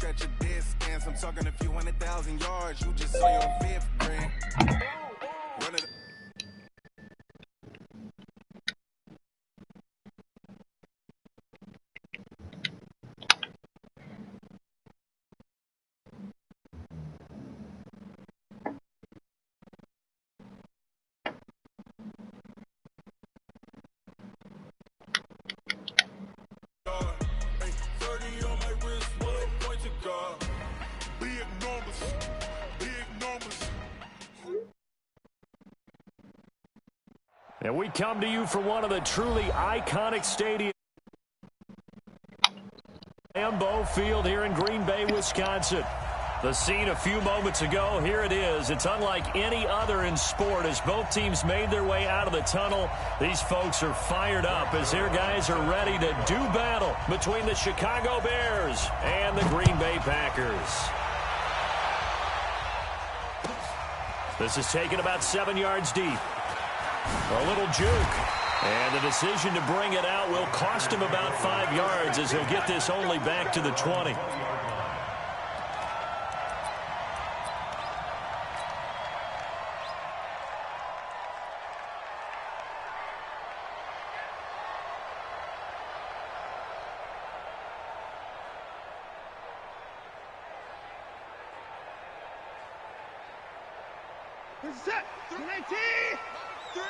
stretch a distance. I'm talking a few 100,000 yards. You just saw your fifth grade. One of the And we come to you from one of the truly iconic stadiums, Lambeau Field here in Green Bay, Wisconsin. The scene a few moments ago, here it is. It's unlike any other in sport as both teams made their way out of the tunnel. These folks are fired up as their guys are ready to do battle between the Chicago Bears and the Green Bay Packers. This is taken about 7 yards deep. A little juke. And the decision to bring it out will cost him about 5 yards as he'll get this only back to the 20. Set. 19. 3.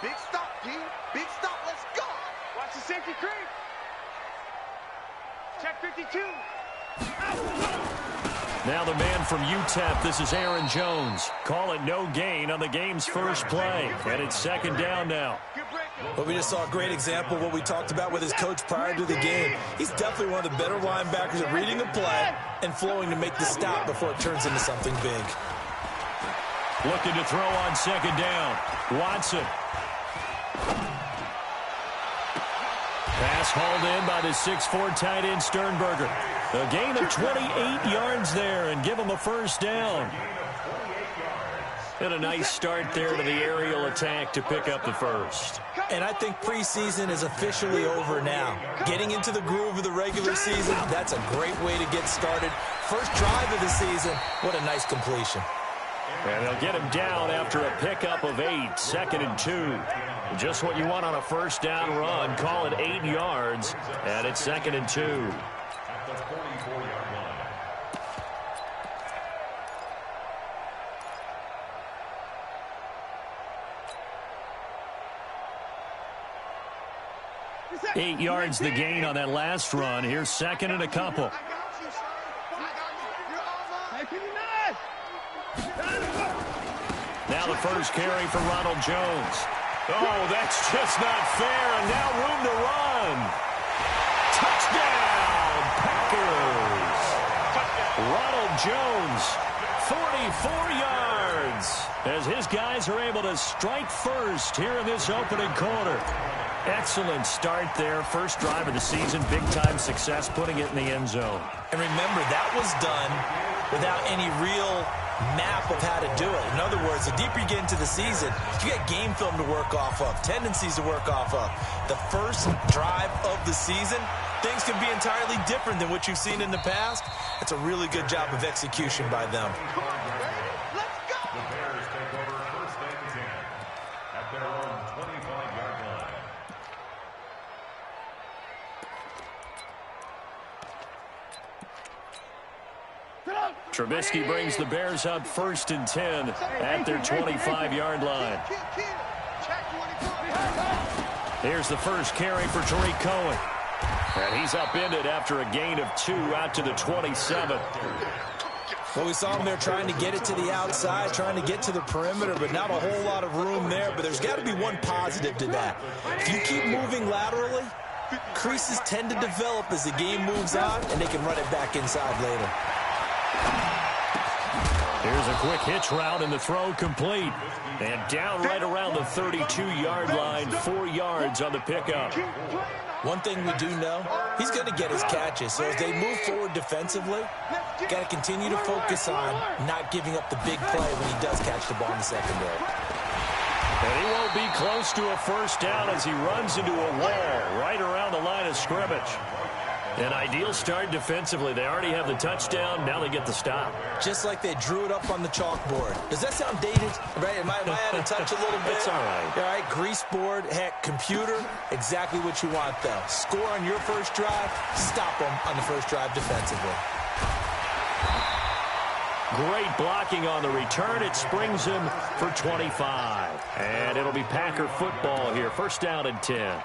Big stop, G. Big stop. Let's go. Watch the safety creep. Check 52. Now the man from UTEP, this is Aaron Jones. Call it no gain on the game's first play. And it's second down now. Well, we just saw a great example of what we talked about with his coach prior to the game. He's definitely one of the better linebackers at reading a play and flowing to make the stop before it turns into something big. Looking to throw on second down. Watson. Pass hauled in by the 6'4" tight end Sternberger. A gain of 28 yards there and give him a first down. And a nice start there to the aerial attack to pick up the first. And I think preseason is officially over now. Getting into the groove of the regular season, that's a great way to get started. First drive of the season, what a nice completion. And they'll get him down after a pickup of 8, 2nd and 2. Just what you want on a first down run. Call it 8 yards, and it's 2nd and 2. At the 44-yard line. 8 yards the gain on that last run. Here's 2nd and a couple. Now the first carry for Ronald Jones. Oh, that's just not fair, and now room to run. Touchdown, Packers. Ronald Jones, 44 yards, as his guys are able to strike first here in this opening quarter. Excellent start there. First drive of the season, big-time success, putting it in the end zone. And remember, that was done without any real map of how to do it. In other words, the deeper you get into the season, you got game film to work off of, tendencies to work off of. The first drive of the season, things can be entirely different than what you've seen in the past. It's a really good job of execution by them. The Bears take over first and 10 at their own 25-yard line. Trubisky brings the Bears up 1st and 10 at their 25-yard line. Here's the first carry for Tariq Cohen. And he's upended after a gain of 2 out to the 27. Well, we saw him there trying to get it to the outside, trying to get to the perimeter, but not a whole lot of room there. But there's got to be one positive to that. If you keep moving laterally, creases tend to develop as the game moves on, and they can run it back inside later. Here's a quick hitch route, and the throw complete. And down right around the 32-yard line, 4 yards on the pickup. One thing we do know, he's going to get his catches. So as they move forward defensively, got to continue to focus on not giving up the big play when he does catch the ball in the secondary. And he won't be close to a first down as he runs into a wall right around the line of scrimmage. An ideal start defensively. They already have the touchdown. Now they get the stop. Just like they drew it up on the chalkboard. Does that sound dated? Right? Am I out of touch a little bit? It's all right. All right, grease board, heck, computer, exactly what you want, though. Score on your first drive, stop them on the first drive defensively. Great blocking on the return. It springs him for 25. And it'll be Packer football here. First down and 10.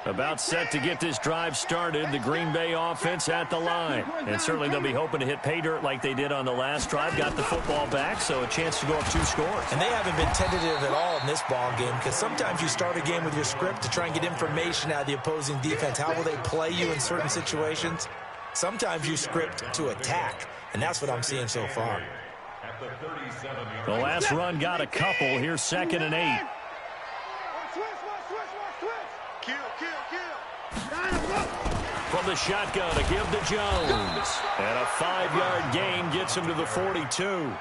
About set to get this drive started. The Green Bay offense at the line. And certainly they'll be hoping to hit pay dirt like they did on the last drive. Got the football back, so a chance to go up 2 scores. And they haven't been tentative at all in this ball game, because sometimes you start a game with your script to try and get information out of the opposing defense. How will they play you in certain situations? Sometimes you script to attack, and that's what I'm seeing so far. The last run got a couple. Here's 2nd and 8. From the shotgun to give to Jones. And a 5-yard gain gets him to the 42.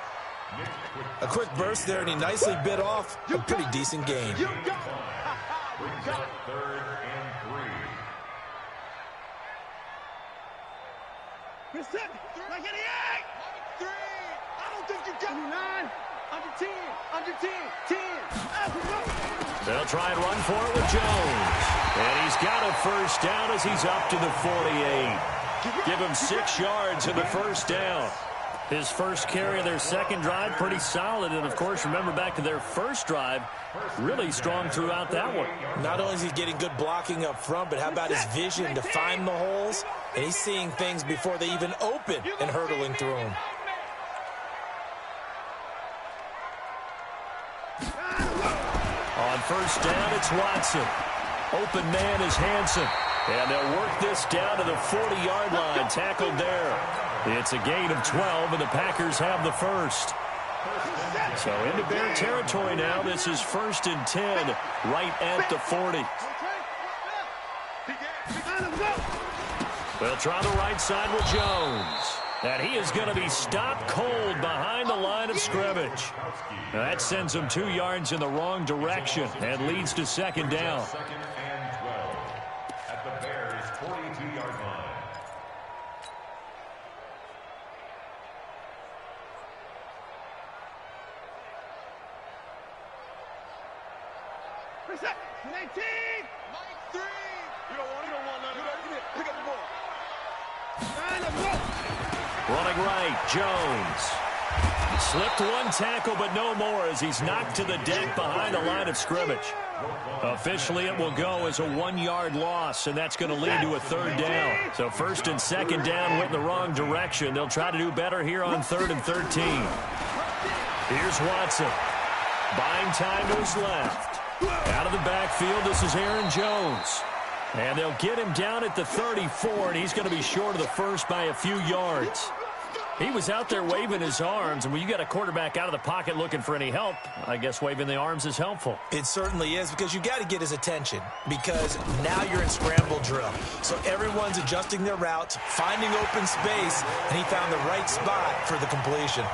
A quick burst there, and he nicely bit off a pretty decent gain. Brings up 3rd and 3. Like 88! 3! I don't think you got me. 9, under 10, under 10, 10. They'll try and run for it with Jones. And he's got a first down as he's up to the 48. Give him 6 yards in the first down. His first carry of their second drive, pretty solid. And, of course, remember back to their first drive, really strong throughout that one. Not only is he getting good blocking up front, but how about his vision to find the holes? And he's seeing things before they even open and hurdling through them. On first down, it's Watson. Open man is Hansen. And they'll work this down to the 40-yard line. Tackled there. It's a gain of 12, and the Packers have the first. So into Bear territory now. This is 1st and 10, right at the 40. They'll try the right side with Jones. And he is going to be stopped cold behind the line of scrimmage. Now that sends him 2 yards in the wrong direction and leads to 2nd down. 2nd and 12 at the Bears' 42-yard line. Reset. 19. 3. You don't want none. Pick up the ball. Running right, Jones. Slipped one tackle, but no more as he's knocked to the deck behind the line of scrimmage. Officially, it will go as a 1-yard loss, and that's going to lead to a 3rd down. So 1st and 2nd down went in the wrong direction. They'll try to do better here on 3rd and 13. Here's Watson. Buying time to his left. Out of the backfield, this is Aaron Jones. And they'll get him down at the 34, and he's going to be short of the first by a few yards. He was out there waving his arms, and when you got a quarterback out of the pocket looking for any help, I guess waving the arms is helpful. It certainly is, because you got to get his attention, because now you're in scramble drill. So everyone's adjusting their routes, finding open space, and he found the right spot for the completion.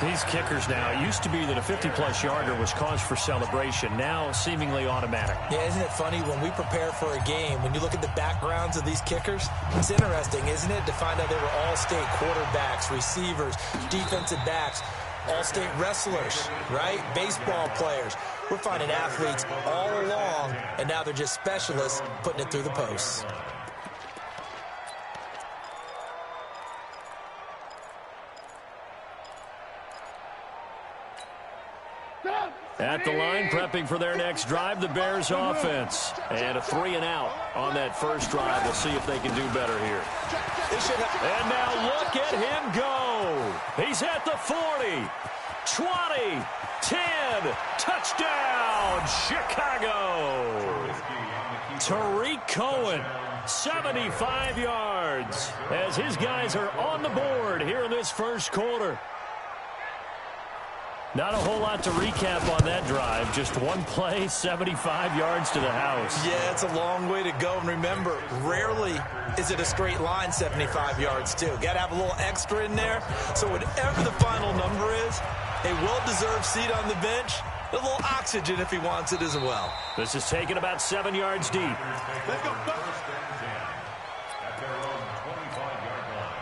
These kickers now, it used to be that a 50-plus yarder was cause for celebration. Now, seemingly automatic. Yeah, isn't it funny when we prepare for a game, when you look at the backgrounds of these kickers, it's interesting, isn't it, to find out they were all-state quarterbacks, receivers, defensive backs, all-state wrestlers, right? Baseball players. We're finding athletes all along, and now they're just specialists putting it through the posts. At the line, prepping for their next drive, the Bears offense. And a 3 and out on that first drive. We'll see if they can do better here. And now look at him go. He's at the 40, 20, 10, touchdown, Chicago. Tariq Cohen, 75 yards, as his guys are on the board here in this first quarter. Not a whole lot to recap on that drive. Just one play, 75 yards to the house. Yeah, it's a long way to go. And remember, rarely is it a straight line 75 yards, too. Got to have a little extra in there. So whatever the final number is, a well-deserved seat on the bench, a little oxygen if he wants it as well. This is taken about 7 yards deep. First and 10 at their own 25-yard line.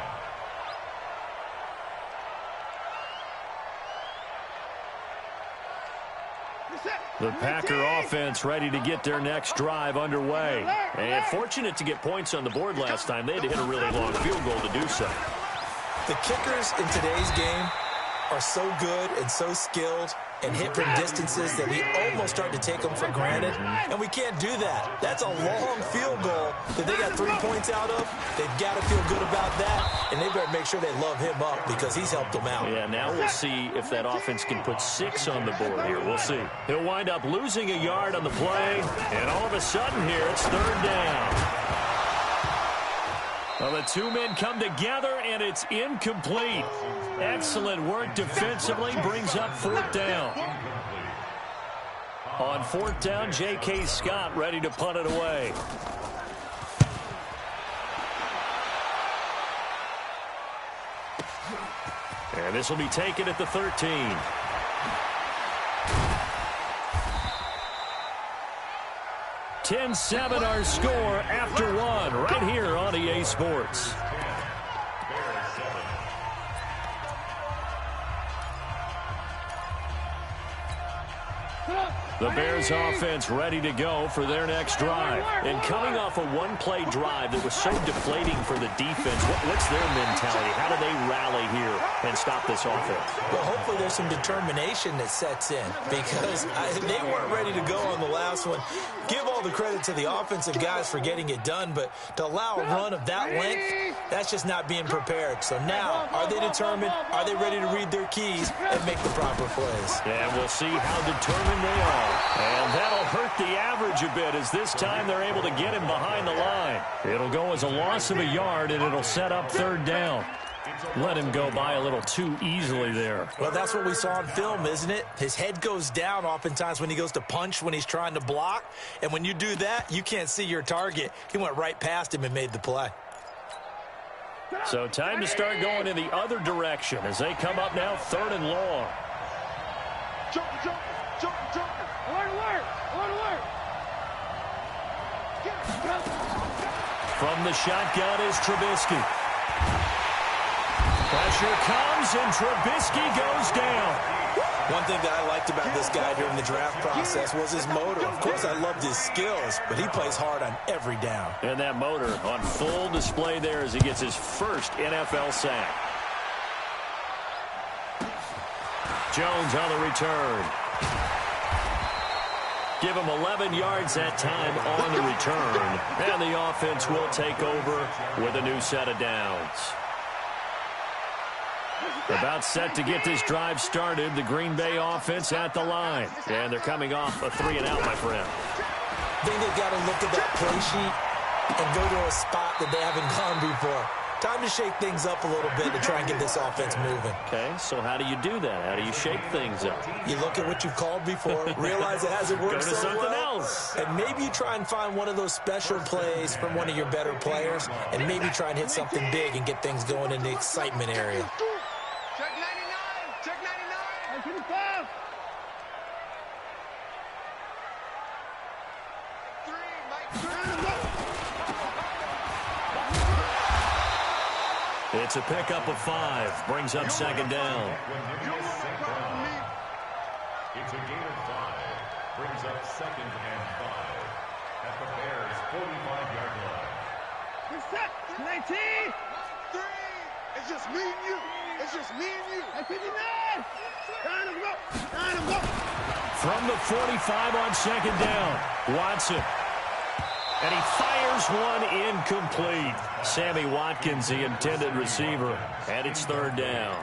The Packer offense ready to get their next drive underway. And fortunate to get points on the board last time. They had to hit a really long field goal to do so. The kickers in today's game are so good and so skilled and hit from distances that we almost start to take them for granted, and we can't do that. That's a long field goal that they got 3 points out of. They've got to feel good about that, and they better make sure they love him up because he's helped them out. Yeah, now we'll see if that offense can put 6 on the board here. We'll see. He'll wind up losing a yard on the play, and all of a sudden here, it's 3rd down. Well, the two men come together, and it's incomplete. Excellent work defensively, brings up 4th down. On 4th down, J.K. Scott ready to punt it away. And this will be taken at the 13. (10-7) our score after 1 right here on EA Sports. The Bears offense ready to go for their next drive. And coming off a one-play drive that was so deflating for the defense, what's their mentality? How do they rally here and stop this offense? Well, hopefully there's some determination that sets in because they weren't ready to go on the last one. Give all the credit to the offensive guys for getting it done, but to allow a run of that length, that's just not being prepared. So now, are they determined? Are they ready to read their keys and make the proper plays? And we'll see how determined they are. And that'll hurt the average a bit as this time they're able to get him behind the line. It'll go as a loss of a yard, and it'll set up 3rd down. Let him go by a little too easily there. Well, that's what we saw on film, isn't it? His head goes down oftentimes when he goes to punch, when he's trying to block. And when you do that, you can't see your target. He went right past him and made the play. So time to start going in the other direction as they come up now 3rd and long. Jump, jump, jump, jump. Alert. From the shotgun is Trubisky. Pressure comes, and Trubisky goes down. One thing that I liked about this guy during the draft process was his motor. Of course, I loved his skills, but he plays hard on every down. And that motor on full display there as he gets his first NFL sack. Jones on the return. Give him 11 yards that time on the return. And the offense will take over with a new set of downs. About set to get this drive started. The Green Bay offense at the line. And they're coming off a 3-and-out, my friend. I think they've got to look at that play sheet and go to a spot that they haven't gone before. Time to shake things up a little bit to try and get this offense moving. Okay, so how do you do that? How do you shake things up? You look at what you've called before, realize it hasn't worked Go to so something well, else. and maybe you try and find one of those special plays from one of your better players, and maybe try and hit something big and get things going in the excitement area. Check 99. Check 99. 25. 3, Mike. It's a pickup of 5. Brings up 2nd down. It's a gain of 5. Brings up 2nd and 5 at the Bears' 45-yard line. We're set. 19. 3. It's just me and you. It's just me and you. At 59. 9 go. From the 45 on 2nd down. Watson. And he fires one incomplete. Sammy Watkins, the intended receiver. And it's 3rd down.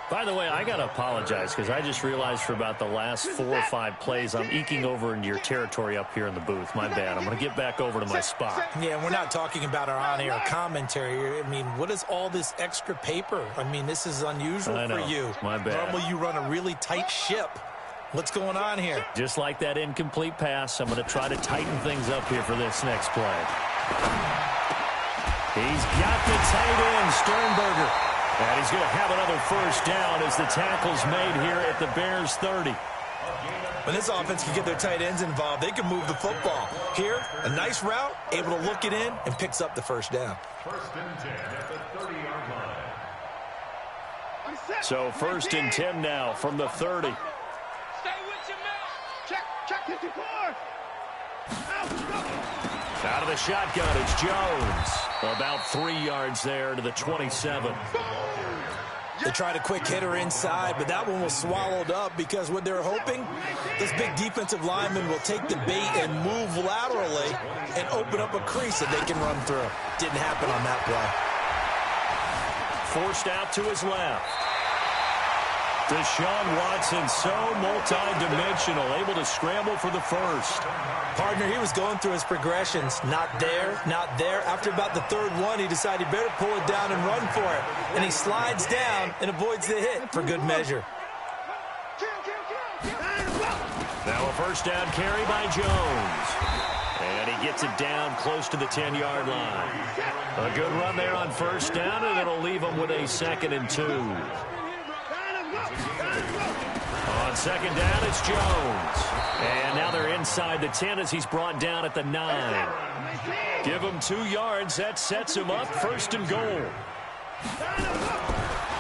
By the way, I got to apologize because I just realized for about the last 4 or 5 plays, I'm eking over into your territory up here in the booth. My bad. I'm going to get back over to my spot. Yeah, we're not talking about our on-air commentary. I mean, what is all this extra paper? I mean, this is unusual for you. My bad. Normally, you run a really tight ship. What's going on here? Just like that incomplete pass, I'm going to try to tighten things up here for this next play. He's got the tight end, Sternberger. And he's going to have another first down as the tackle's made here at the Bears 30. When this offense can get their tight ends involved, they can move the football. Here, a nice route, able to look it in, and picks up the first down. First and 10 at the 30-yard line. So first and 10 now from the 30. Stay with your man. Check 54. Out of the shotgun, it's Jones. About 3 yards there to the 27. They tried a quick hitter inside, but that one was swallowed up because what they're hoping, this big defensive lineman will take the bait and move laterally and open up a crease that they can run through. Didn't happen on that play. Forced out to his left. Deshaun Watson, so multi-dimensional, able to scramble for the first. Partner, he was going through his progressions. Not there, not there. After about the third one, he decided he better pull it down and run for it. And he slides down and avoids the hit for good measure. Now a first down carry by Jones. And he gets it down close to the 10-yard line. A good run there on first down, and it'll leave him with a 2nd and 2. On second down, it's Jones. And now they're inside the 10 as he's brought down at the 9. Give him 2 yards. That sets him up. First and goal.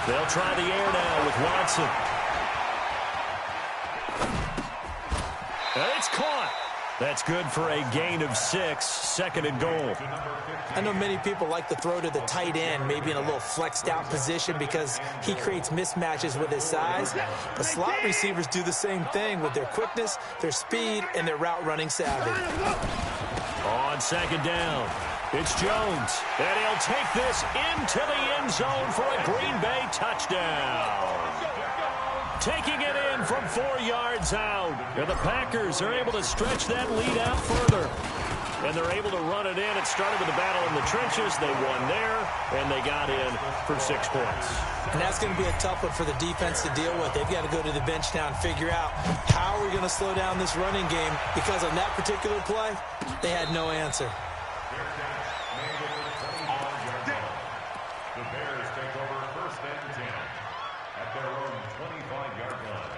They'll try the air now with Watson. And it's caught. That's good for a gain of 6. 2nd and goal. I know many people like to throw to the tight end, maybe in a little flexed out position because he creates mismatches with his size. But slot receivers do the same thing with their quickness, their speed, and their route running savvy. On second down, it's Jones. And he'll take this into the end zone for a Green Bay touchdown. Taking it in from 4 yards out. And the Packers are able to stretch that lead out further. And they're able to run it in. It started with a battle in the trenches. They won there, and they got in for 6 points. And that's going to be a tough one for the defense to deal with. They've got to go to the bench now and figure out how are we going to slow down this running game, because on that particular play, they had no answer. The Bears take over first and 10 at their own 25-yard line.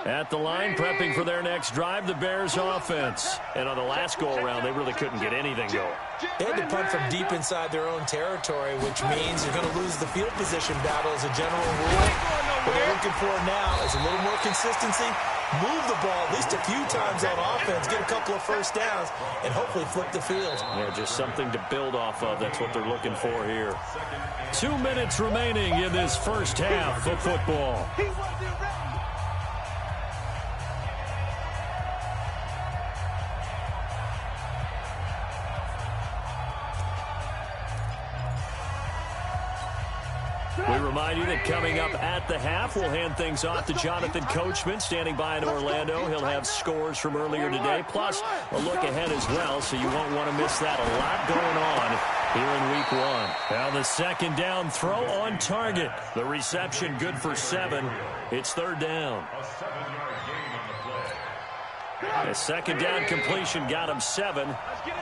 At the line, prepping for their next drive, the Bears offense. And on the last go-around, they really couldn't get anything going. They had to punt from deep inside their own territory, which means you're going to lose the field position battle as a general rule. What they're looking for now is a little more consistency, move the ball at least a few times on offense, get a couple of first downs, and hopefully flip the field. Yeah, just something to build off of. That's what they're looking for here. 2 minutes remaining in this first half of football. We remind you that coming up at the half, we'll hand things off to Jonathan Coachman, standing by in Orlando. He'll have scores from earlier today, plus a look ahead as well, so you won't want to miss that. A lot going on here in Week 1. Now the second down throw on target. The reception good for 7. It's third down. A 7-yard gain on the play. A second down completion got him 7.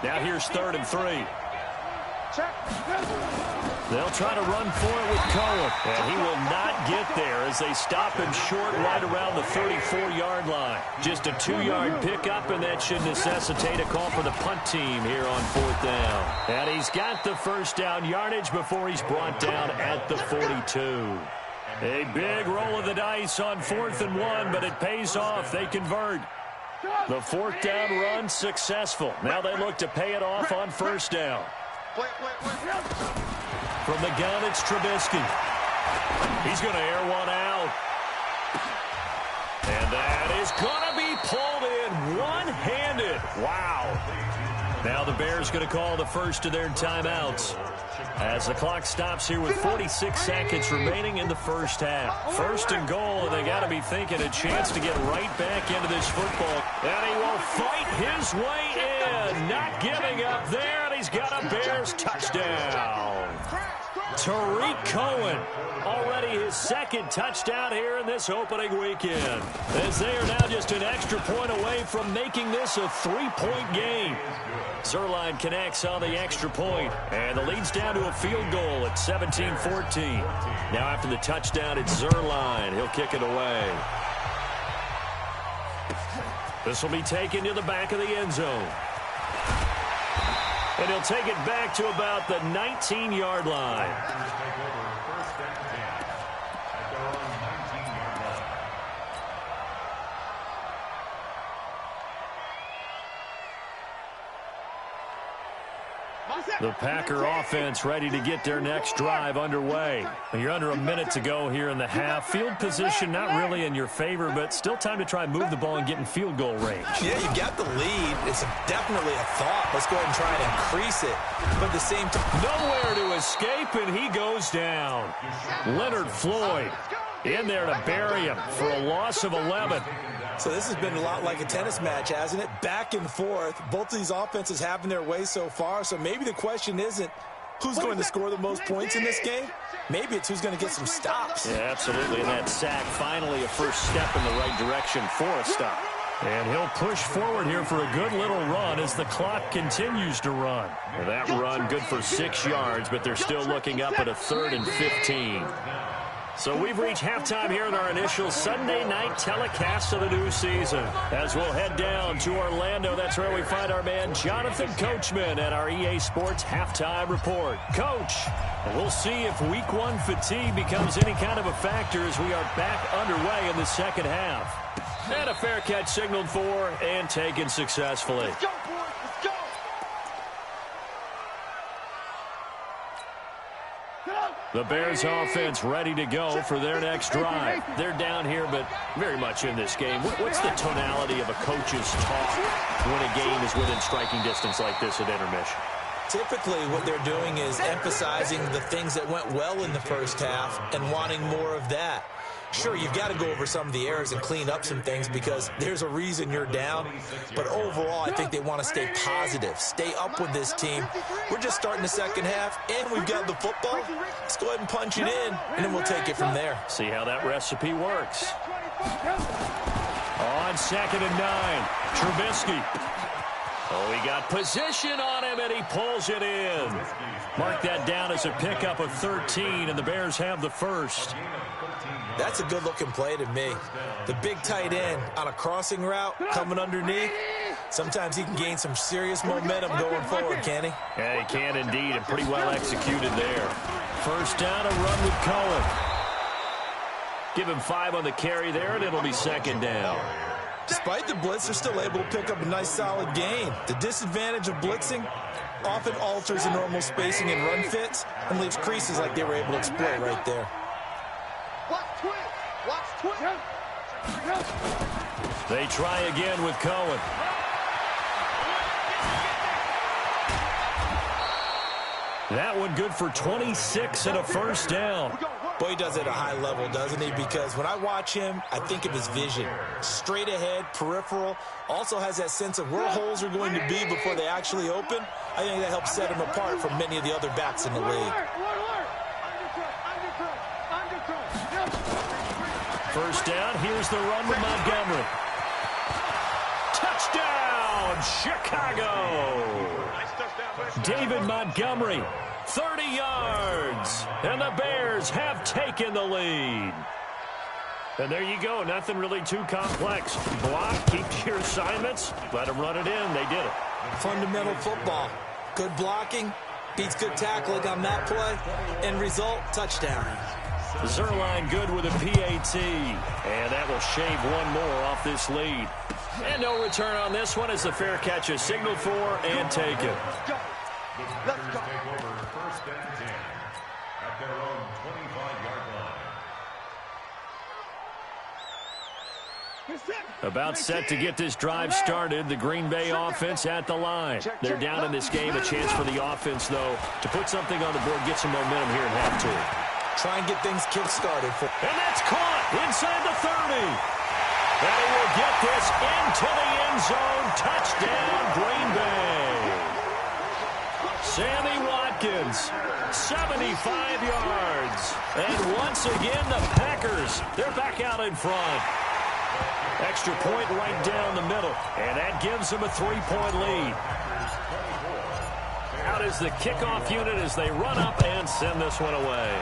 Now here's 3rd and 3. They'll try to run for it with Cohen. And he will not get there as they stop him short right around the 34-yard line. Just a 2-yard pickup, and that should necessitate a call for the punt team here on 4th down. And he's got the first down yardage before he's brought down at the 42. A big roll of the dice on 4th and 1, but it pays off. They convert. The 4th down run successful. Now they look to pay it off on first down. From the gun, it's Trubisky. He's going to air one out. And that is going to be pulled in one-handed. Wow. Now the Bears going to call the first of their timeouts as the clock stops here with 46 seconds remaining in the first half. First and goal, and they got to be thinking a chance to get right back into this football. And he will fight his way in, not giving up there, and he's got a Bears touchdown. Tariq Cohen, already his second touchdown here in this opening weekend, as they are now just an extra point away from making this a three-point game. Zerline connects on the extra point, and the lead's down to a field goal at 17-14. Now after the touchdown, it's Zerline. He'll kick it away. This will be taken to the back of the end zone. And he'll take it back to about the 19-yard line. The Packer offense ready to get their next drive underway. You're under a minute to go here in the half. Field position not really in your favor, but still time to try and move the ball and get in field goal range. Yeah, you got the lead. It's definitely a thought. Let's go ahead and try and increase it. But at the same time, nowhere to escape, and he goes down. Leonard Floyd in there to bury him for a loss of 11. So this has been a lot like a tennis match, hasn't it? Back and forth. Both of these offenses having their way so far. So maybe the question isn't who's going to score the most points in this game. Maybe it's who's going to get some stops. Yeah, absolutely. And that sack, finally a first step in the right direction for a stop. And he'll push forward here for a good little run as the clock continues to run. Well, that run good for 6 yards, but they're still looking up at a 3rd and 15. So we've reached halftime here in our initial Sunday night telecast of the new season. As we'll head down to Orlando, that's where we find our man Jonathan Coachman at our EA Sports Halftime Report. Coach, we'll see if Week 1 fatigue becomes any kind of a factor as we are back underway in the second half. And a fair catch signaled for and taken successfully. Let's go, boys. Let's go. The Bears offense ready to go for their next drive. They're down here, but very much in this game. What's the tonality of a coach's talk when a game is within striking distance like this at intermission? Typically, what they're doing is emphasizing the things that went well in the first half and wanting more of that. Sure, you've got to go over some of the errors and clean up some things because there's a reason you're down. But overall, I think they want to stay positive, stay up with this team. We're just starting the second half, and we've got the football. Let's go ahead and punch it in, and then we'll take it from there. See how that recipe works. On 2nd and 9, Trubisky. Oh, he got position on him, and he pulls it in. Mark that down as a pickup of 13, and the Bears have the first. That's a good-looking play to me. The big tight end on a crossing route coming underneath. Sometimes he can gain some serious momentum going forward, can he? Yeah, he can indeed, and pretty well executed there. First down, a run with Cohen. Give him 5 on the carry there, and it'll be 2nd down. Despite the blitz, they're still able to pick up a nice, solid gain. The disadvantage of blitzing often alters the normal spacing and run fits and leaves creases like they were able to exploit right there. Watch twist. Watch twist. They try again with Cohen. That one good for 26 and a first down. Boy, he does it at a high level, doesn't he? Because when I watch him, I think of his vision. Straight ahead, peripheral. Also has that sense of where holes are going to be before they actually open. I think that helps set him apart from many of the other backs in the league. First down, here's the run with Montgomery. Touchdown, Chicago! David Montgomery, 30 yards, and the Bears have taken the lead. And there you go, nothing really too complex. Block, keep to your assignments, let them run it in, they did it. Fundamental football. Good blocking, beats good tackling on that play, end result, touchdown. Zerline good with a PAT, and that will shave one more off this lead. And no return on this one as the fair catch is signaled for and taken. Let's go. Take over 1st and 10 at their own 25-yard About set to get this drive started. The Green Bay offense at the line. They're down in this game. A chance for the offense, though, to put something on the board, get some momentum here at half two. Try and get things kick-started. And that's caught inside the 30. And he will get this into the end zone. Touchdown, Green Bay. Sammy Watkins, 75 yards. And once again, the Packers, they're back out in front. Extra point right down the middle. And that gives them a 3-point lead. Out is the kickoff unit as they run up and send this one away.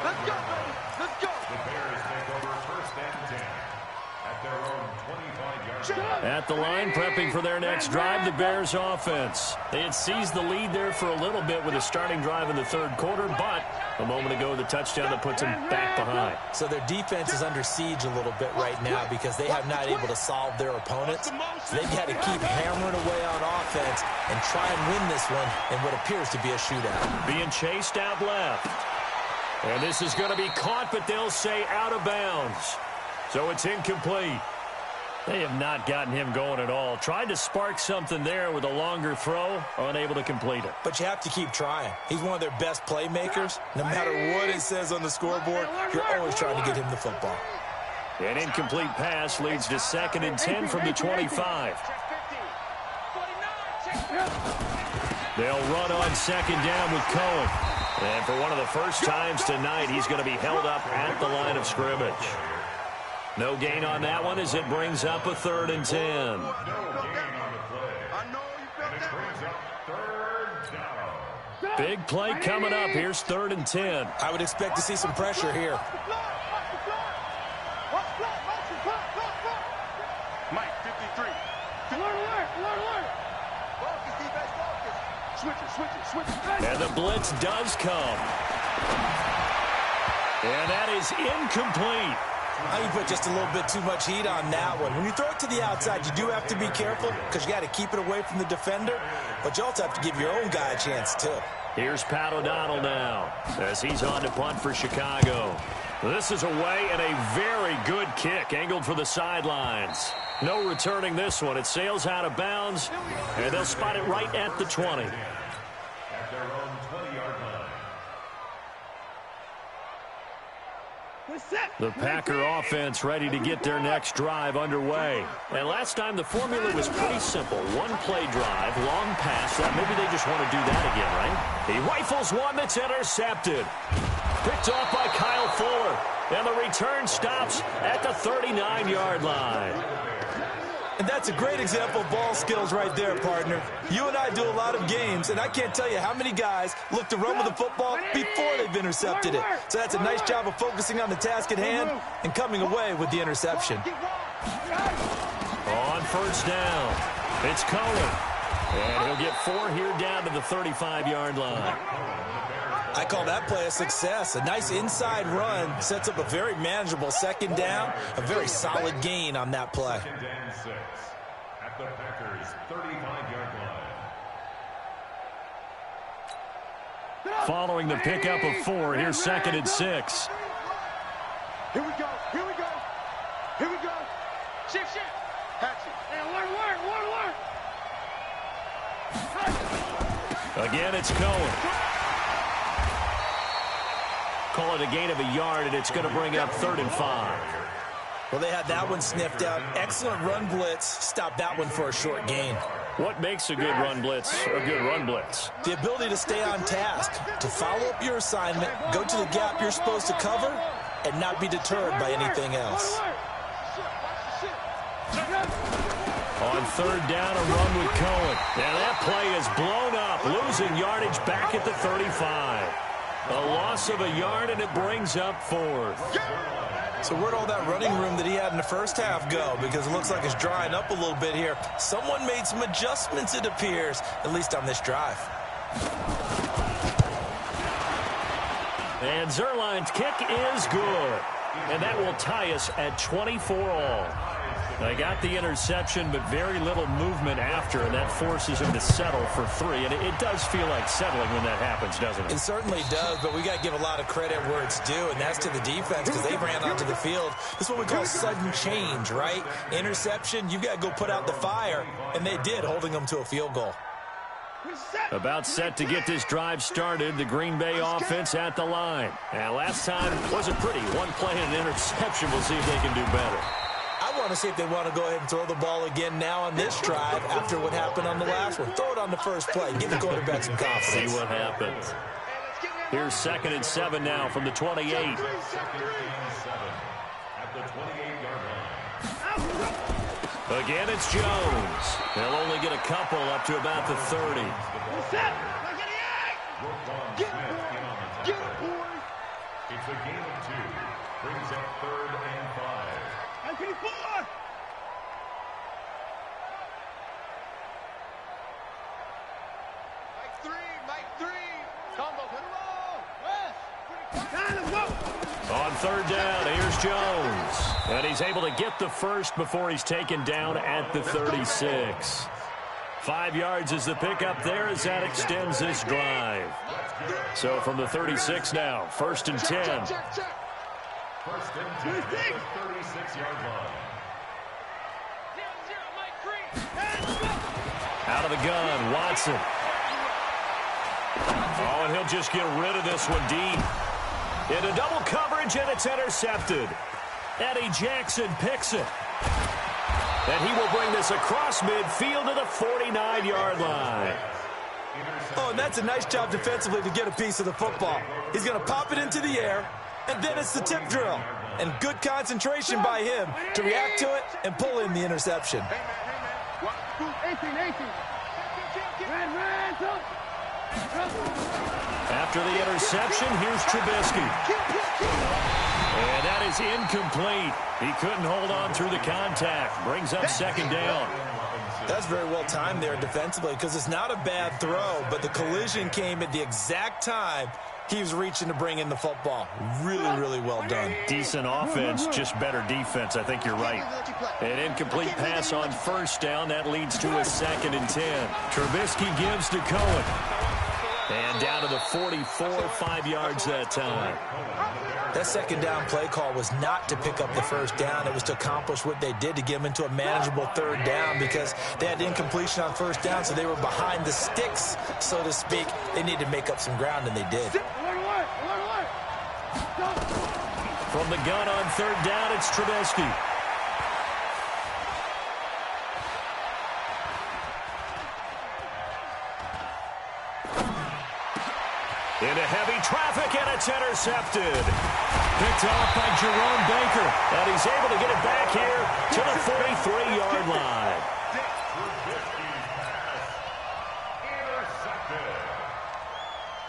Let's go, baby. Let's go. The Bears take over first and 10 at their own 25-yard line. At the line, prepping for their next drive, the Bears offense. They had seized the lead there for a little bit with a starting drive in the third quarter, but a moment ago, the touchdown that puts them back behind. So their defense is under siege a little bit right now because they have not able to solve their opponents. So they've had to keep hammering away on offense and try and win this one in what appears to be a shootout. Being chased out left. And this is going to be caught, but they'll say out of bounds. So it's incomplete. They have not gotten him going at all. Tried to spark something there with a longer throw, unable to complete it. But you have to keep trying. He's one of their best playmakers. No matter what it says on the scoreboard, you're always trying to get him the football. An incomplete pass leads to 2nd and 10 from the 25. They'll run on 2nd down with Cohen. And for one of the first times tonight, he's going to be held up at the line of scrimmage. No gain on that one as it brings up a 3rd and 10. No gain on the play. And it brings up 3rd down. Big play coming up. Here's 3rd and 10. I would expect to see some pressure here. Mike, 53. Switch it. And the blitz does come. And that is incomplete. Now you put just a little bit too much heat on that one. When you throw it to the outside, you do have to be careful because you got to keep it away from the defender. But you also have to give your own guy a chance, too. Here's Pat O'Donnell now as he's on to punt for Chicago. This is away and a very good kick angled for the sidelines. No returning this one. It sails out of bounds, and they'll spot it right at the 20. At their own 20-yard line. The Packer offense ready to get their next drive underway. And last time the formula was pretty simple. One play drive, long pass. Maybe they just want to do that again, right? He rifles one that's intercepted. Picked off by Kyle Fuller. And the return stops at the 39-yard line. And that's a great example of ball skills right there, partner. You and I do a lot of games, and I can't tell you how many guys look to run with the football before they've intercepted it. So that's a nice job of focusing on the task at hand and coming away with the interception. On 1st down, it's Cohen. And he'll get 4 here down to the 35-yard line. I call that play a success. A nice inside run sets up a very manageable 2nd down, a very solid gain on that play. 2nd and 6 at the Packers' 35-yard line. Following the pickup of 4, here's 2nd and 6. Here we go. Shift. Hatchet. Work. Again, it's Cohen. Call it a gain of a yard, and it's going to bring up 3rd and 5. Well, they had that one sniffed out. Excellent run blitz. Stopped that one for a short gain. What makes a good run blitz a good run blitz? The ability to stay on task, to follow up your assignment, go to the gap you're supposed to cover, and not be deterred by anything else. On 3rd down, a run with Cohen. And that play is blown up, losing yardage back at the 35. A loss of a yard, and it brings up 4th. So where'd all that running room that he had in the first half go? Because it looks like it's drying up a little bit here. Someone made some adjustments, it appears, at least on this drive. And Zerline's kick is good. And that will tie us at 24 all. They got the interception, but very little movement after, and that forces him to settle for 3. And it does feel like settling when that happens, doesn't it? It certainly does, but we got to give a lot of credit where it's due, and that's to the defense because they ran onto the field. This is what we call sudden change, right? Interception, you got to go put out the fire, and they did, holding them to a field goal. About set to get this drive started, the Green Bay offense at the line. And last time wasn't pretty. One play and an interception. We'll see if they can do better. I want to see if they want to go ahead and throw the ball again now on this drive after what happened on the last one. Throw it on the first play. Give the quarterback some confidence. See what happens. Here's 2nd and 7 now from the 28. 2nd and 7 at the 28-yard line. Again, it's Jones. They'll only get a couple up to about the 30. It's a gain of 2. Brings up 3rd and 5. On 3rd down, here's Jones. And he's able to get the first before he's taken down at the 36. 5 yards is the pickup there as that extends this drive. So from the 36 now, 1st and 10. 1st and 10 at the 36-yard line. Out of the gun, Watson. Oh, and he'll just get rid of this one deep. Into double coverage, and it's intercepted. Eddie Jackson picks it. And he will bring this across midfield to the 49-yard line. Oh, and that's a nice job defensively to get a piece of the football. He's going to pop it into the air, and then it's the tip drill. And good concentration by him to react to it and pull in the interception. After the interception, here's Trubisky. And that is incomplete. He couldn't hold on through the contact. Brings up 2nd down. That's very well timed there defensively because it's not a bad throw, but the collision came at the exact time he was reaching to bring in the football. Really, really well done. Decent offense, just better defense. I think you're right. An incomplete pass on 1st down. That leads to a 2nd and 10. Trubisky gives to Cohen. And down to the 44, 5 yards that time. That 2nd down play call was not to pick up the 1st down. It was to accomplish what they did to get them into a manageable 3rd down because they had incompletion on 1st down, so they were behind the sticks, so to speak. They needed to make up some ground, and they did. From the gun on 3rd down, it's Trubisky. Into heavy traffic, and it's intercepted. Picked off by Jerome Baker. And he's able to get it back here to the 43-yard line. Intercepted.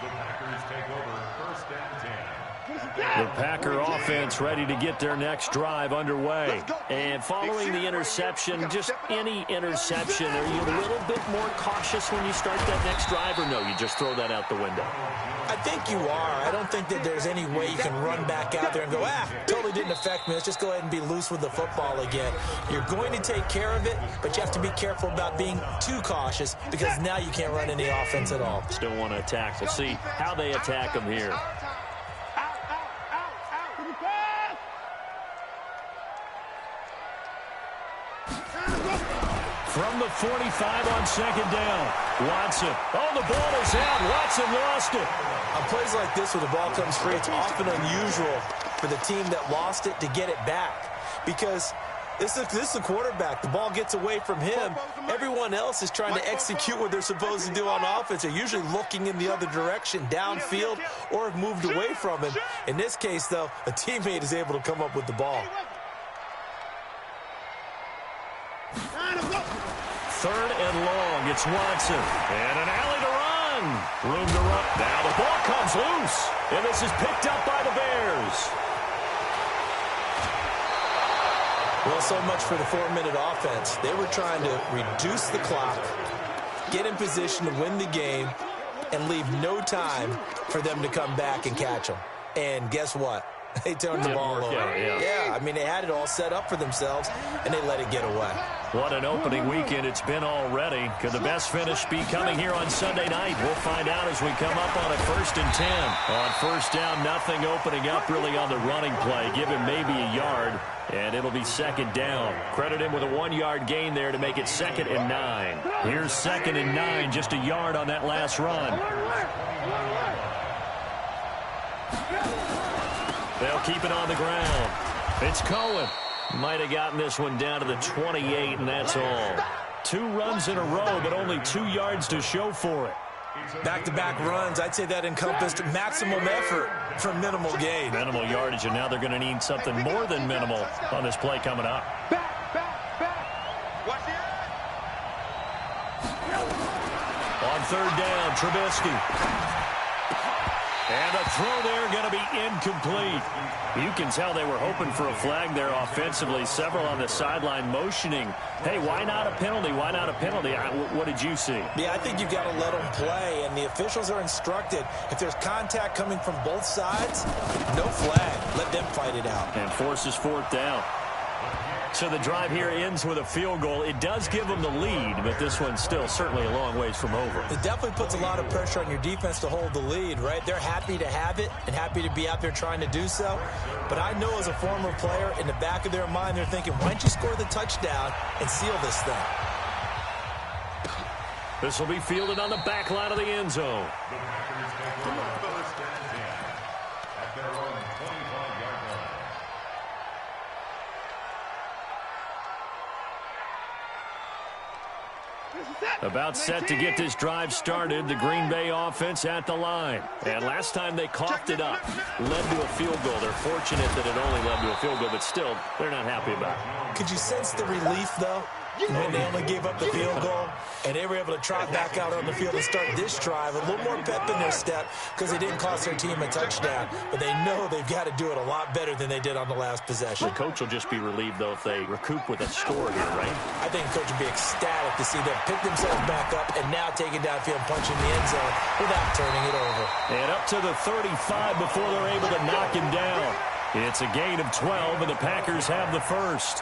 The Packers take over 1st and 10. The Packer offense ready to get their next drive underway. And following the interception, just any interception, are you a little bit more cautious when you start that next drive, or no, you just throw that out the window? I think you are. I don't think that there's any way you can run back out there and go, totally didn't affect me. Let's just go ahead and be loose with the football again. You're going to take care of it, but you have to be careful about being too cautious because now you can't run any offense at all. Still want to attack. We'll see how they attack them here. From the 45 on 2nd down, Watson. Oh, the ball is out. Watson lost it. On plays like this where the ball comes free, it's often unusual for the team that lost it to get it back because this is the quarterback. The ball gets away from him. Everyone else is trying to execute what they're supposed to do on offense. They're usually looking in the other direction, downfield, or have moved away from him. In this case, though, a teammate is able to come up with the ball. 3rd and long, it's Watson. And an alley to run. Room to run. Now the ball comes loose. And this is picked up by the Bears. Well, so much for the 4-minute offense. They were trying to reduce the clock, get in position to win the game, and leave no time for them to come back and catch them. And guess what? They turned the ball over. Yeah, I mean, they had it all set up for themselves, and they let it get away. What an opening weekend it's been already. Could the best finish be coming here on Sunday night? We'll find out as we come up on a 1st and 10. On first down, nothing opening up really on the running play. Give him maybe a yard, and it'll be 2nd down. Credit him with a 1-yard gain there to make it 2nd and 9. Here's 2nd and 9, just a yard on that last run. They'll keep it on the ground. It's Cohen. Might have gotten this one down to the 28, and that's all. 2 runs in a row, but only 2 yards to show for it. Back-to-back runs, I'd say that encompassed maximum effort for minimal gain. Minimal yardage, and now they're going to need something more than minimal on this play coming up. Watch it. On 3rd down, Trubisky. And a throw there going to be incomplete. You can tell they were hoping for a flag there offensively. Several on the sideline motioning. Hey, why not a penalty? Why not a penalty? What did you see? Yeah, I think you've got to let them play, and the officials are instructed. If there's contact coming from both sides, no flag. Let them fight it out. And forces 4th down. So the drive here ends with a field goal. It does give them the lead, but this one's still certainly a long ways from over. It definitely puts a lot of pressure on your defense to hold the lead, right? They're happy to have it and happy to be out there trying to do so. But I know as a former player, in the back of their mind, they're thinking, why don't you score the touchdown and seal this thing? This will be fielded on the back line of the end zone. About set to get this drive started, the Green Bay offense at the line. And last time they coughed it up, led to a field goal. They're fortunate that it only led to a field goal, but still, they're not happy about it. Could you sense the relief, though, when they only gave up the field goal and they were able to trot back out on the field and start this drive? A little more pep in their step because they didn't cost their team a touchdown, but they know they've got to do it a lot better than they did on the last possession. The coach will just be relieved, though, if they recoup with a score here, right? I think the coach will be ecstatic to see them pick themselves back up and now take it downfield and punch in the end zone without turning it over. And up to the 35 before they're able to knock him down. It's a gain of 12, and the Packers have the first.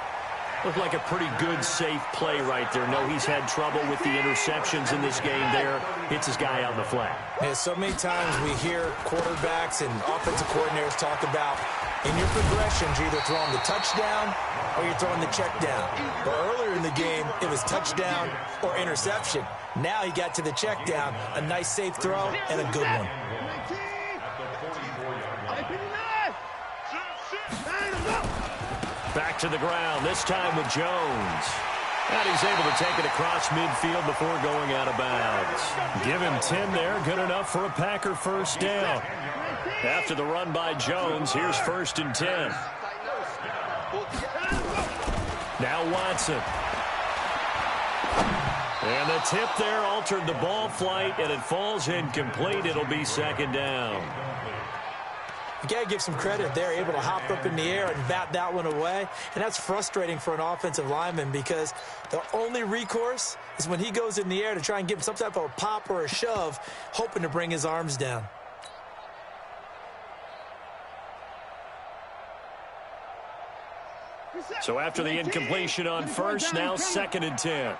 Looked like a pretty good, safe play right there. No, he's had trouble with the interceptions in this game there. Hits his guy out in the flat. Yeah, so many times we hear quarterbacks and offensive coordinators talk about in your progressions, you're either throwing the touchdown or you're throwing the check down. But earlier in the game, it was touchdown or interception. Now he got to the check down, a nice safe throw and a good one. Back to the ground, this time with Jones. And he's able to take it across midfield before going out of bounds. Give him 10 there, good enough for a Packer first down. After the run by Jones, here's 1st and 10. Now Watson. And the tip there altered the ball flight, and it falls incomplete. It'll be 2nd down. You got to give some credit. They're able to hop up in the air and bat that one away. And that's frustrating for an offensive lineman because the only recourse is when he goes in the air to try and give him some type of a pop or a shove, hoping to bring his arms down. So after the incompletion on first, now 2nd and 10.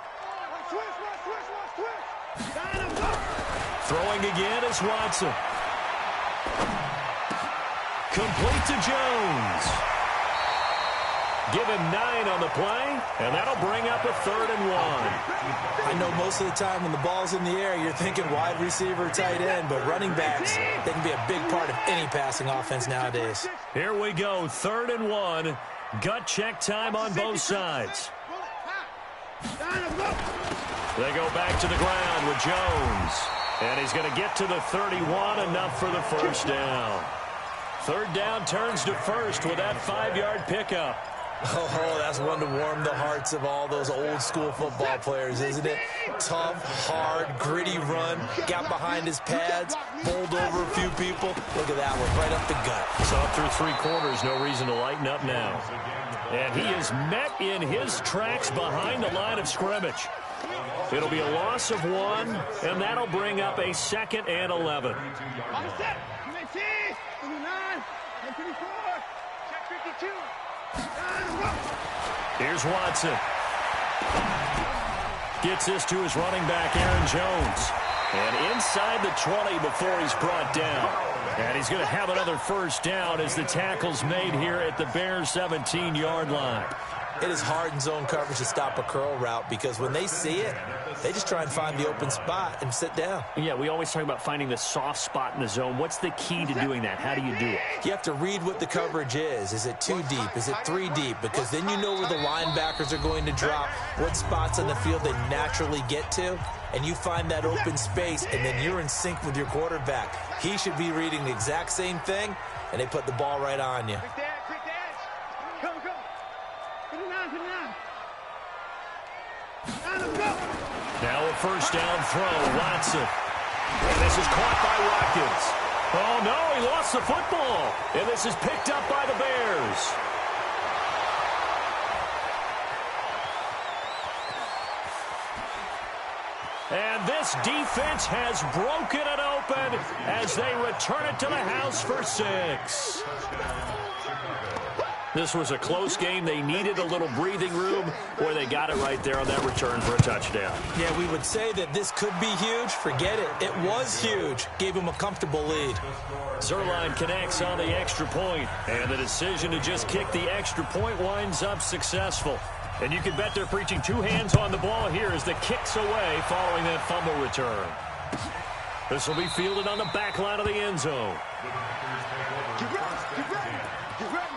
Throwing again is Watson. Complete to Jones. Give him 9 on the play, and that'll bring up a 3rd and 1. I know most of the time when the ball's in the air, you're thinking wide receiver, tight end, but running backs, they can be a big part of any passing offense nowadays. Here we go, 3rd and 1. Gut check time on both sides. They go back to the ground with Jones. And he's going to get to the 31, enough for the first down. 3rd down turns to first with that 5-yard pickup. Oh, that's one to warm the hearts of all those old-school football players, isn't it? Tough, hard, gritty run, got behind his pads, bowled over a few people. Look at that one, right up the gut. So up through 3 quarters, no reason to lighten up now. And he is met in his tracks behind the line of scrimmage. It'll be a loss of 1, and that'll bring up a 2nd and 11. Here's Watson. Gets this to his running back, Aaron Jones. And inside the 20 before he's brought down. And he's going to have another first down as the tackle's made here at the Bears' 17-yard line. It is hard in zone coverage to stop a curl route because when they see it, they just try and find the open spot and sit down. Yeah, we always talk about finding the soft spot in the zone. What's the key to doing that? How do you do it? You have to read what the coverage is. Is it 2 deep? Is it 3 deep? Because then you know where the linebackers are going to drop, what spots on the field they naturally get to, and you find that open space, and then you're in sync with your quarterback. He should be reading the exact same thing, and they put the ball right on you. Now a first down throw, Watson. And this is caught by Watkins. Oh, no, he lost the football. And this is picked up by the Bears. And this defense has broken it open as they return it to the house for 6. This was a close game. They needed a little breathing room. Boy, they got it right there on that return for a touchdown. Yeah, we would say that this could be huge. Forget it. It was huge. Gave him a comfortable lead. Zerline connects on the extra point, and the decision to just kick the extra point winds up successful. And you can bet they're preaching 2 hands on the ball here as the kick's away following that fumble return. This will be fielded on the back line of the end zone. Get ready, get ready, get ready.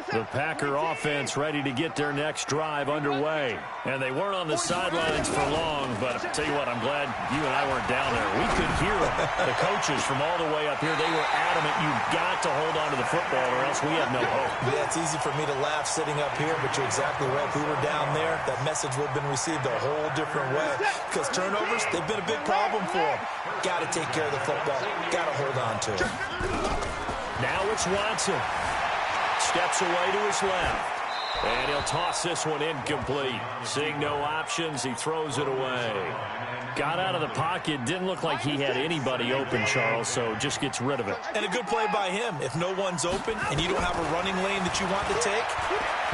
The Packer offense ready to get their next drive underway. And they weren't on the sidelines for long, but I'll tell you what, I'm glad you and I weren't down there. We could hear them. The coaches from all the way up here, they were adamant, you've got to hold on to the football or else we have no hope. Yeah, it's easy for me to laugh sitting up here, but you're exactly right. If we were down there, that message would have been received a whole different way. Because turnovers, they've been a big problem for them. Got to take care of the football. Got to hold on to it. Now it's Watson. Steps away to his left. And he'll toss this one incomplete. Seeing no options, he throws it away. Got out of the pocket. Didn't look like he had anybody open, Charles, so just gets rid of it. And a good play by him. If no one's open and you don't have a running lane that you want to take,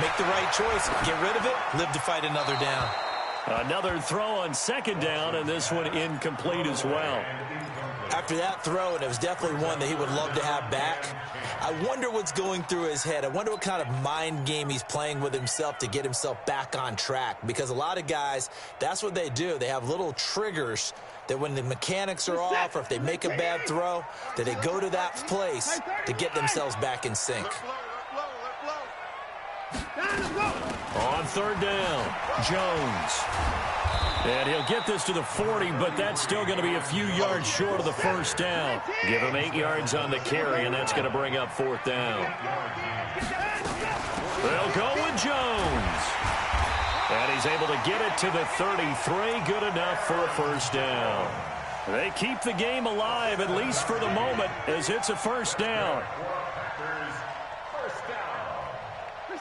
make the right choice. Get rid of it. Live to fight another down. Another throw on second down, and this one incomplete as well. After that throw, and it was definitely one that he would love to have back, I wonder what's going through his head. I wonder what kind of mind game he's playing with himself to get himself back on track. Because a lot of guys, that's what they do. They have little triggers that when the mechanics are off or if they make a bad throw, that they go to that place to get themselves back in sync. On third down, Jones. And he'll get this to the 40, but that's still going to be a few yards short of the first down. Give him 8 yards on the carry, and that's going to bring up fourth down. They'll go with Jones. And he's able to get it to the 33. Good enough for a first down. They keep the game alive, at least for the moment, as it's a first down.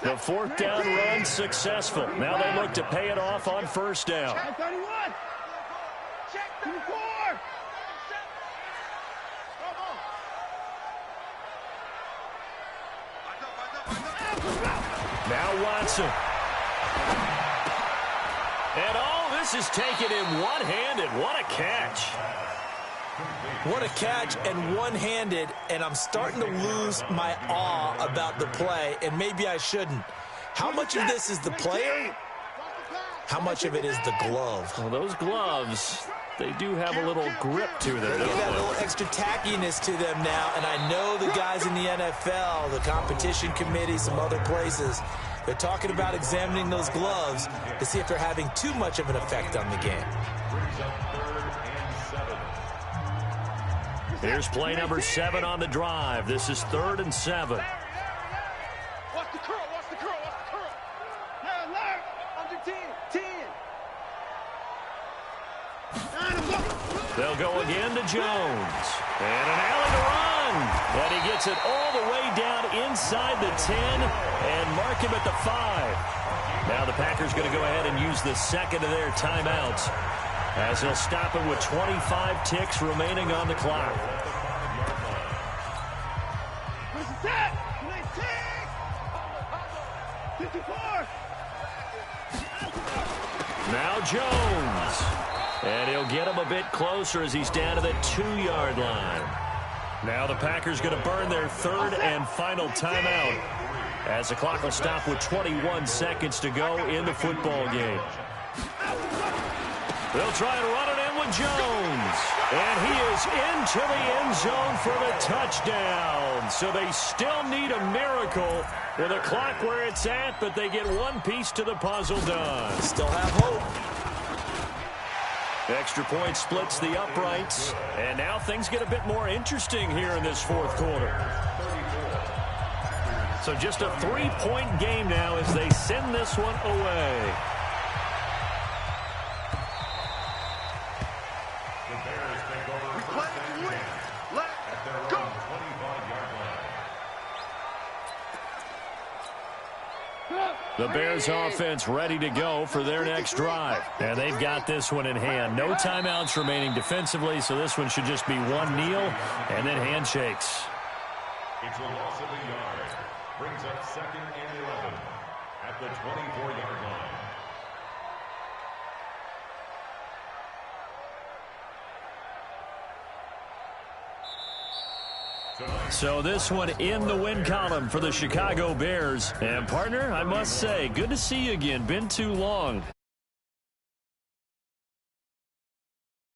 The fourth down run successful. Now they look to pay it off on first down. Check 31. Check 34. Now Watson. And this is taken in one-handed. What a catch. What a catch and one-handed, and I'm starting to lose my awe about the play, and maybe I shouldn't. How much of this is the player? How much of it is the glove? Well, those gloves, they do have a little grip to them. They get a little extra tackiness to them now, and I know the guys in the NFL, the competition committee, some other places, they're talking about examining those gloves to see if they're having too much of an effect on the game. Here's play number 7 on the drive. This is 3rd and 7. Watch the curl, watch the curl, watch the curl. Now, alert, under 10. They'll go again to Jones. And an alley to run. And he gets it all the way down inside the 10 and mark him at the 5. Now the Packers going to go ahead and use the second of their timeouts as they'll stop it with 25 ticks remaining on the clock. Now Jones. And he'll get him a bit closer as he's down to the 2-yard line. Now the Packers going to burn their third and final timeout as the clock will stop with 21 seconds to go in the football game. They'll try and run it in with Jones. And he is into the end zone for the touchdown. So they still need a miracle with a clock where it's at, but they get one piece to the puzzle done. Still have hope. Extra point splits the uprights. And now things get a bit more interesting here in this fourth quarter. So just a 3-point game now as they send this one away. The Bears take over first and 10 at their own 25-yard line. The Bears offense ready to go for their next drive. And they've got this one in hand. No timeouts remaining defensively, so this one should just be one kneel and then handshakes. It's a loss of a yard. Brings up second and 11 at the 24-yard line. So this one in the win column for the Chicago Bears. And partner, I must say, good to see you again. Been too long.